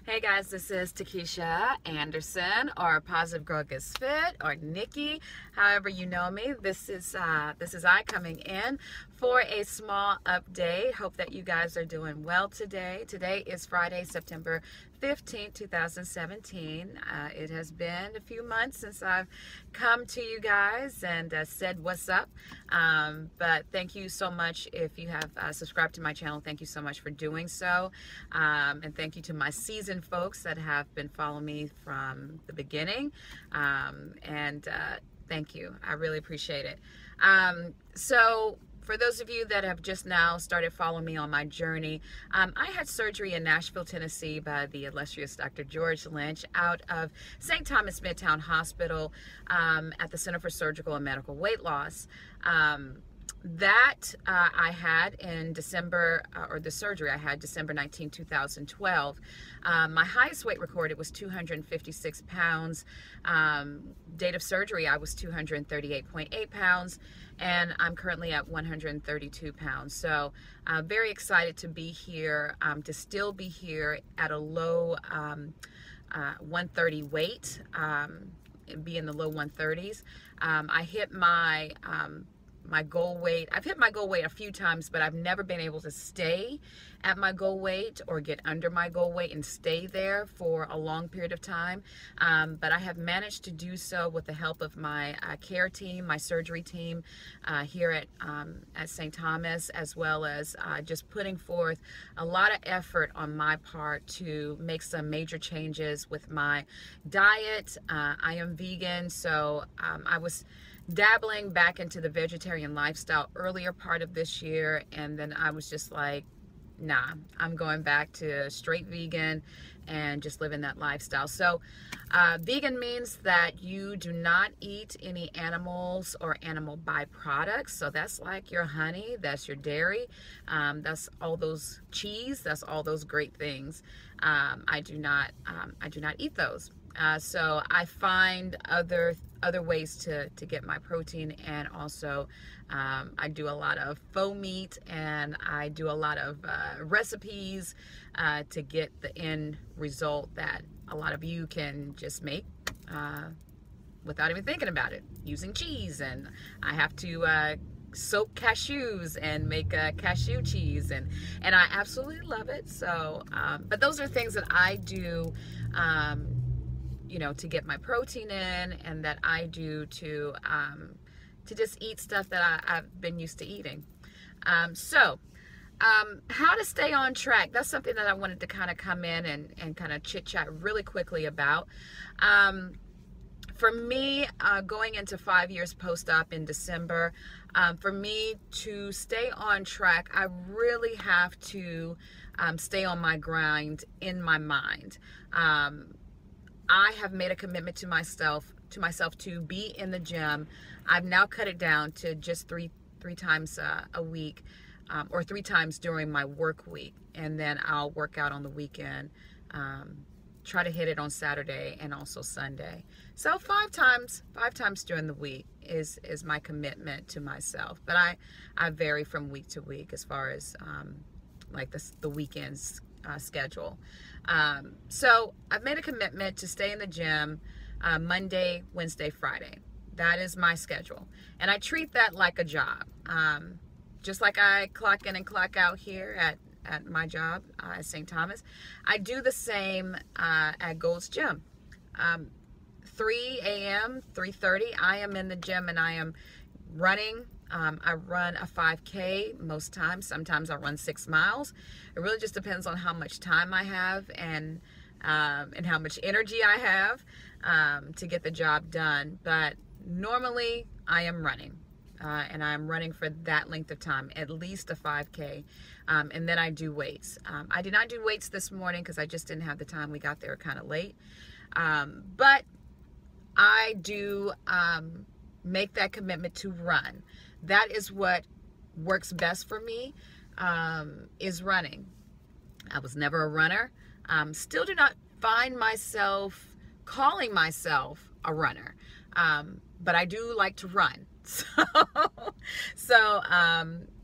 Hey guys, this is TaKesha Anderson, or Positive Girl Gets Fit, or Nikki, however you know me. This is I coming in for a small update. Hope that you guys are doing well today. Today is Friday, September 15th, 2017. It has been a few months since I've come to you guys and said what's up. But thank you so much if you have subscribed to my channel. Thank you so much for doing so. And thank you to my seasoned folks that have been following me from the beginning. Thank you. I really appreciate it. So for those of you that have just now started following me on my journey, I had surgery in Nashville, Tennessee by the illustrious Dr. George Lynch out of St. Thomas Midtown Hospital at the Center for Surgical and Medical Weight Loss. I had in December, or the surgery I had December 19, 2012. My highest weight recorded was 256 pounds. Date of surgery, I was 238.8 pounds, and I'm currently at 132 pounds. So very excited to be here, to still be here at a low 130 weight, be in the low 130s. I hit my goal weight. I've hit my goal weight a few times, but I've never been able to stay at my goal weight or get under my goal weight and stay there for a long period of time. But I have managed to do so with the help of my care team, my surgery team here at St. Thomas, as well as just putting forth a lot of effort on my part to make some major changes with my diet. I am vegan, so I was dabbling back into the vegetarian lifestyle earlier part of this year, and then I was just like, nah, I'm going back to straight vegan and just living that lifestyle. So vegan means that you do not eat any animals or animal byproducts. So that's like your honey, that's your dairy, that's all those cheese, that's all those great things. I do not eat those. So I find other ways to get my protein, and also I do a lot of faux meat, and I do a lot of recipes to get the end result that a lot of you can just make without even thinking about it, using cheese. And I have to soak cashews and make cashew cheese, and I absolutely love it. So but those are things that I do you know, to get my protein in, and that I do to just eat stuff that I've been used to eating. How to stay on track, that's something that I wanted to kind of come in and kind of chit chat really quickly about. For me, going into 5 years post-op in December, for me to stay on track, I really have to stay on my grind in my mind. I have made a commitment to myself to be in the gym. I've now cut it down to just three times a week, or 3 times during my work week, and then I'll work out on the weekend. Try to hit it on Saturday and also Sunday. So 5 times during the week is my commitment to myself. But I vary from week to week as far as like the weekends schedule. So I've made a commitment to stay in the gym Monday, Wednesday, Friday. That is my schedule, and I treat that like a job. Just like I clock in and clock out here at my job at St. Thomas, I do the same at Gold's Gym. 3 a.m., 3:30, I am in the gym and I am running. I run a 5K most times. Sometimes I run 6 miles. It really just depends on how much time I have and how much energy I have to get the job done. But normally I am running, and I'm running for that length of time, at least a 5K, and then I do weights. I did not do weights this morning because I just didn't have the time. We got there kind of late, but I do make that commitment to run. That is what works best for me, is running. I was never a runner. Still do not find myself calling myself a runner, but I do like to run. So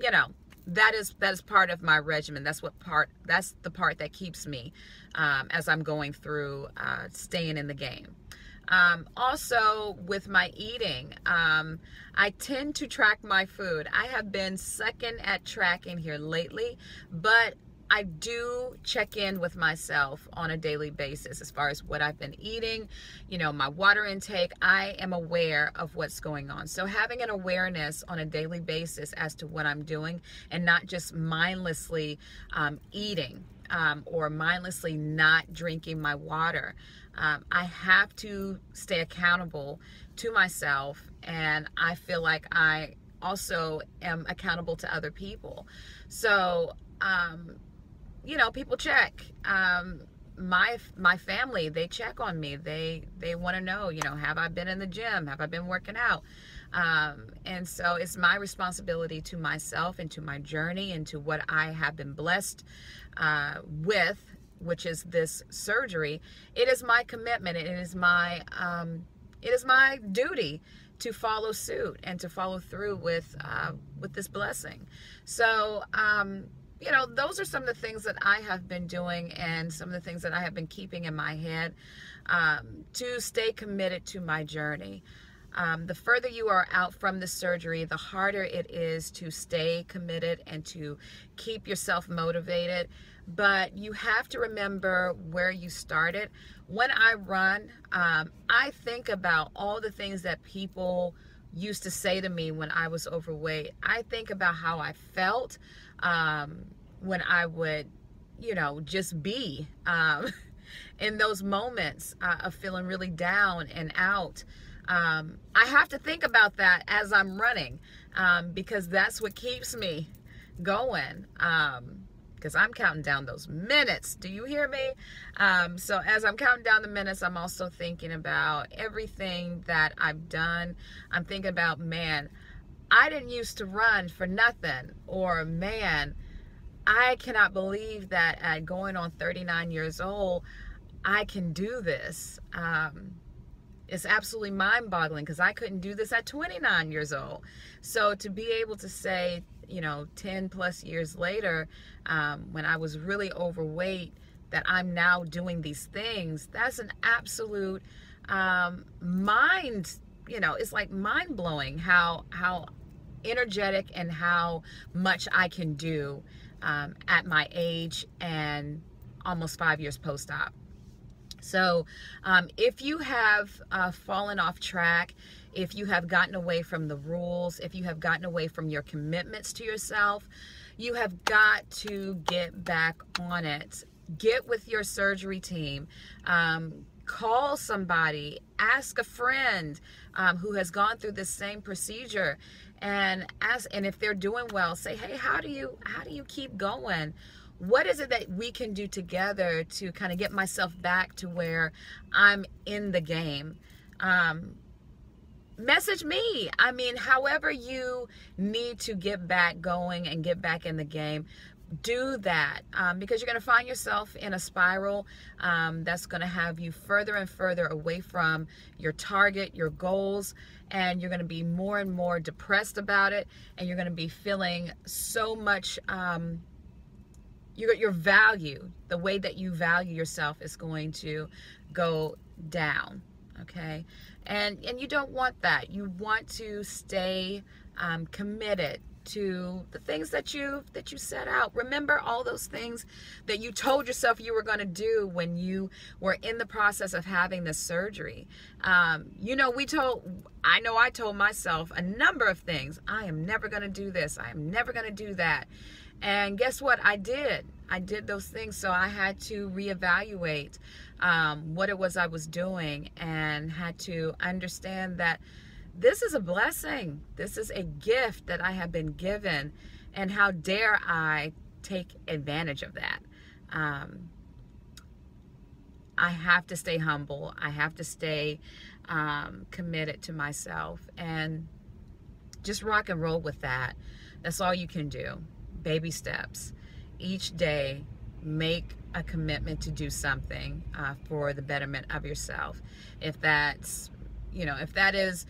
you know, that is part of my regimen. That's the part that keeps me as I'm going through staying in the game. Also with my eating, I tend to track my food. I have been second at tracking here lately, but I do check in with myself on a daily basis as far as what I've been eating, you know, my water intake. I am aware of what's going on. So having an awareness on a daily basis as to what I'm doing, and not just mindlessly eating or mindlessly not drinking my water. I have to stay accountable to myself, and I feel like I also am accountable to other people. So, you know, people check. My family, they check on me. They want to know, you know, have I been in the gym? Have I been working out? And so it's my responsibility to myself and to my journey and to what I have been blessed with, which is this surgery. It is my commitment. It is my duty to follow suit and to follow through with this blessing. So, you know, those are some of the things that I have been doing, and some of the things that I have been keeping in my head to stay committed to my journey. The further you are out from the surgery, the harder it is to stay committed and to keep yourself motivated. But you have to remember where you started. When I run, I think about all the things that people used to say to me when I was overweight. I think about how I felt when I would, you know, just be in those moments of feeling really down and out. I have to think about that as I'm running, because that's what keeps me going. Because I'm counting down those minutes. Do you hear me? So as I'm counting down the minutes, I'm also thinking about everything that I've done. I'm thinking about, man, I didn't used to run for nothing. Or, man, I cannot believe that at going on 39 years old, I can do this. It's absolutely mind-boggling, because I couldn't do this at 29 years old. So to be able to say, you know, 10 plus years later, when I was really overweight, that I'm now doing these things, that's an absolute you know, it's like mind-blowing how energetic and how much I can do at my age and almost 5 years post-op. So if you have fallen off track, if you have gotten away from the rules, if you have gotten away from your commitments to yourself, you have got to get back on it. Get with your surgery team. Call somebody. Ask a friend who has gone through this same procedure, and ask. And if they're doing well, say, hey, how do you keep going? What is it that we can do together to kind of get myself back to where I'm in the game? Message me. I mean, however you need to get back going and get back in the game, do that, because you're going to find yourself in a spiral that's going to have you further and further away from your target, your goals, and you're going to be more and more depressed about it, and you're going to be feeling so much your value, the way that you value yourself, is going to go down. Okay, and you don't want that. You want to stay committed to the things that you set out. Remember all those things that you told yourself you were going to do when you were in the process of having this surgery. You know, I told myself a number of things. I am never going to do this. I am never going to do that. And guess what? I did those things. So I had to reevaluate what it was I was doing, and had to understand that this is a blessing. This is a gift that I have been given, and how dare I take advantage of that? I have to stay humble. I have to stay committed to myself, and just rock and roll with that. That's all you can do. Baby steps. Each day, make a commitment to do something for the betterment of yourself. If that's, if that is,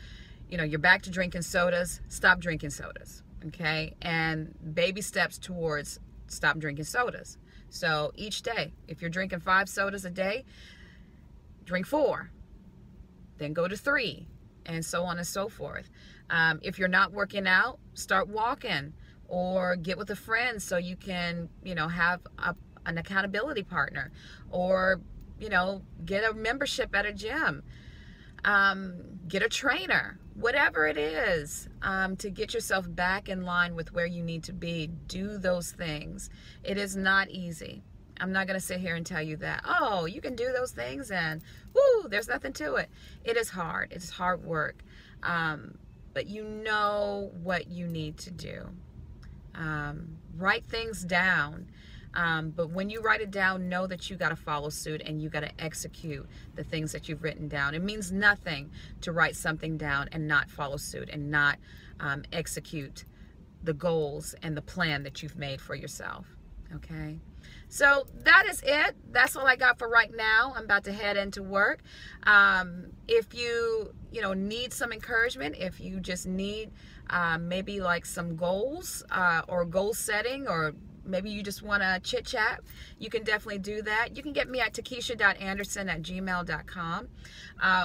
you're back to drinking sodas, stop drinking sodas. okay? And baby steps towards stop drinking sodas. So each day, if you're drinking 5 sodas a day, drink 4, then go to 3, and so on and so forth. If you're not working out, start walking, or get with a friend so you can, have an accountability partner, or, get a membership at a gym, get a trainer, whatever it is, to get yourself back in line with where you need to be. Do those things. It is not easy. I'm not going to sit here and tell you that, oh, you can do those things and woo, there's nothing to it. It is hard. It's hard work. But you know what you need to do. Write things down. But when you write it down, know that you got to follow suit and you got to execute the things that you've written down. It means nothing to write something down and not follow suit and not execute the goals and the plan that you've made for yourself. Okay? So that is it. That's all I got for right now. I'm about to head into work. If you need some encouragement, if you just need maybe like some goals or goal setting, or maybe you just want to chit chat, you can definitely do that. You can get me at TaKesha.Anderson@gmail.com,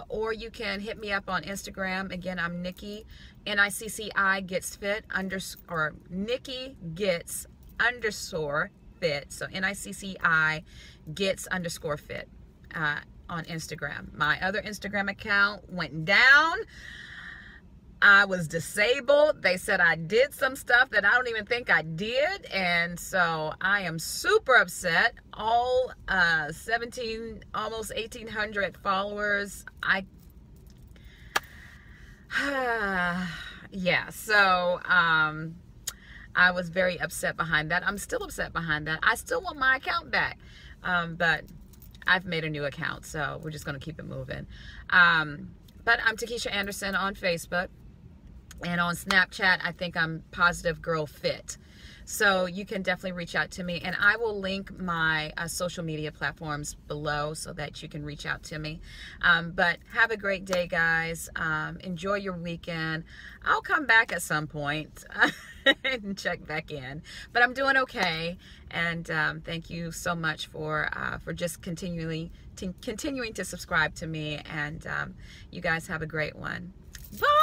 or you can hit me up on Instagram. Again, I'm Nikki, NICCI gets fit or Nikki gets _ fit. So NICCI gets _ fit on Instagram. My other Instagram account went down. I was disabled. They said I did some stuff that I don't even think I did. And so I am super upset. All 17, almost 1,800 followers. Yeah, so I was very upset behind that. I'm still upset behind that. I still want my account back. But I've made a new account, so we're just going to keep it moving. But I'm TaKesha Anderson on Facebook. And on Snapchat, I think I'm Positive Girl Fit. So you can definitely reach out to me. And I will link my social media platforms below so that you can reach out to me. But have a great day, guys. Enjoy your weekend. I'll come back at some point and check back in. But I'm doing okay. And thank you so much for just continuing to subscribe to me. And you guys have a great one. Bye.